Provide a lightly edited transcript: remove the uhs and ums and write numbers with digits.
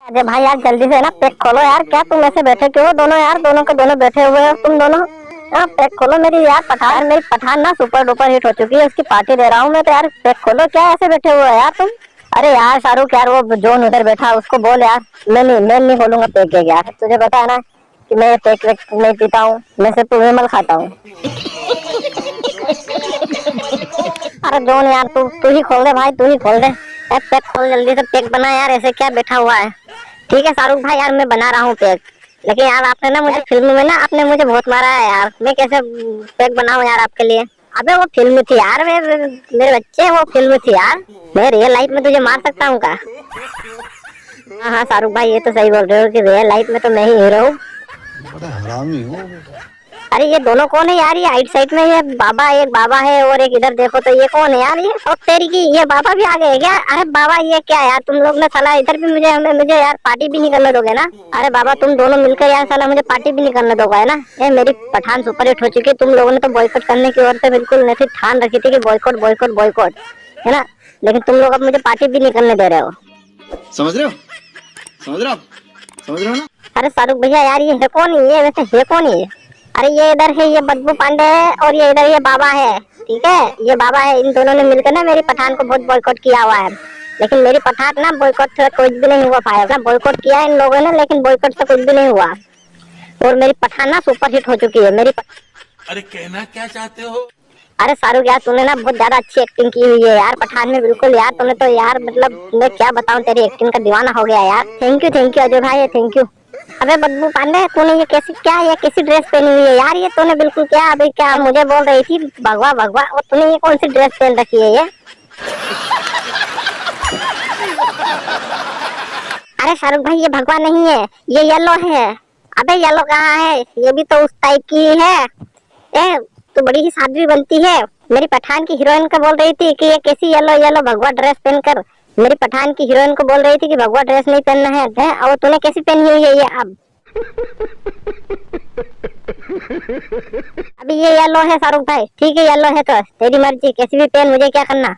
अरे भाई यार जल्दी से ना पैक खोलो यार। क्या तुम ऐसे बैठे क्यों हो दोनों यार? दोनों के दोनों बैठे हुए हो तुम दोनों। पैक खोलो मेरी यार। पठान मेरी पठान ना सुपर डुपर हिट हो चुकी है, उसकी पार्टी दे रहा हूँ मैं तो यार। पैक खोलो। क्या ऐसे बैठे हुए हो यार तुम? अरे यार शाहरुख यार, वो जोन उधर बैठा उसको बोल यार। मैं नहीं खोलूंगा पैक यार। तुझे पता है ना कि मैं पैक वैक नहीं पीता हूँ, मैं सिर्फ विमल खाता हूँ। अरे जोन यार तू ही खोल दे भाई, तू ही खोल दे। पैक खोल जल्दी से, पैक बना यार। ऐसे क्या बैठा हुआ है? ठीक है शाहरुख भाई यार, मैं बना रहा हूँ पैक। लेकिन यार आपने ना मुझे फिल्म में ना आपने मुझे बहुत मारा है यार। मैं कैसे पैक बनाऊं यार आपके लिए? अबे वो फिल्म थी यार, मेरे बच्चे वो फिल्म थी यार। मैं रियल लाइफ में तुझे मार सकता हूँ क्या? हाँ हाँ शाहरुख भाई, ये तो सही बोल रहे हो कि रियल लाइफ में तो मैं ही हीरो हूँ। बड़ा हरामी हूँ। अरे ये दोनों कौन है यार? ये आइट साइड में ये बाबा, एक बाबा है और एक इधर देखो तो ये कौन है यार? ये और तेरी की ये बाबा भी आ गए क्या? अरे बाबा ये क्या यार, तुम लोग ने साला इधर भी मुझे यार पार्टी भी नहीं करने दोगे ना? अरे बाबा तुम दोनों मिलकर यार साला मुझे पार्टी भी नहीं करने दोगे है ना? ये मेरी पठान सुपर हिट हो चुकी है। तुम लोगों ने तो बॉयकॉट करने की ओर से बिल्कुल नहीं ठान रखी थी कि बॉयकॉट बॉयकॉट बॉयकॉट, है ना? लेकिन तुम लोग अब मुझे पार्टी भी नहीं करने दे रहे हो। समझ रहे हो? समझ रहे हो? समझ रहे हो ना? अरे शाहरुख भैया यार ये है कौन? ये वैसे है कौन ये? अरे ये इधर है ये बदबू पांडे है और ये इधर ये बाबा है। ठीक है, ये बाबा है। इन दोनों ने मिलकर ना मेरी पठान को बहुत बॉयकॉट किया हुआ है। लेकिन मेरी पठान ना बॉयकॉट से कुछ भी नहीं हुआ पाया ना। बॉयकॉट किया है इन लोगों ने लेकिन बॉयकॉट से कुछ भी नहीं हुआ। और मेरी पठान ना सुपर हिट हो चुकी है अरे कहना क्या चाहते हो? अरे शाहरुख यार तूने ना बहुत ज्यादा अच्छी एक्टिंग की हुई है यार पठान में। बिल्कुल यार तूने तो यार मतलब मैं क्या बताऊं, तेरी एक्टिंग का दीवाना हो गया यार। थैंक यू अजय भाई, थैंक यू। अबे बदबू पांडे तूने ये कैसी ड्रेस पहनी हुई है यार? ये तूने बिल्कुल क्या अभी क्या मुझे बोल रही थी भगवा भगवा, और तूने ये कौन सी ड्रेस पहन रखी है ये? अरे शाहरुख भाई ये भगवा नहीं है, ये येलो है। अबे येलो कहाँ है? ये भी तो उस टाइप की है। ए तू बड़ी ही साध्वी बनती है। मेरी पठान की हीरोइन को बोल रही थी कि ये कैसी येलो येलो भगवा ड्रेस पहनकर, मेरी पठान की हीरोइन को बोल रही थी कि भगवा ड्रेस नहीं पहनना है और तूने कैसी पहनी हुई है ये अब? अभी ये येलो है शाहरुख भाई, ठीक है येलो है तो तेरी मर्जी, कैसी भी पहन, मुझे क्या करना।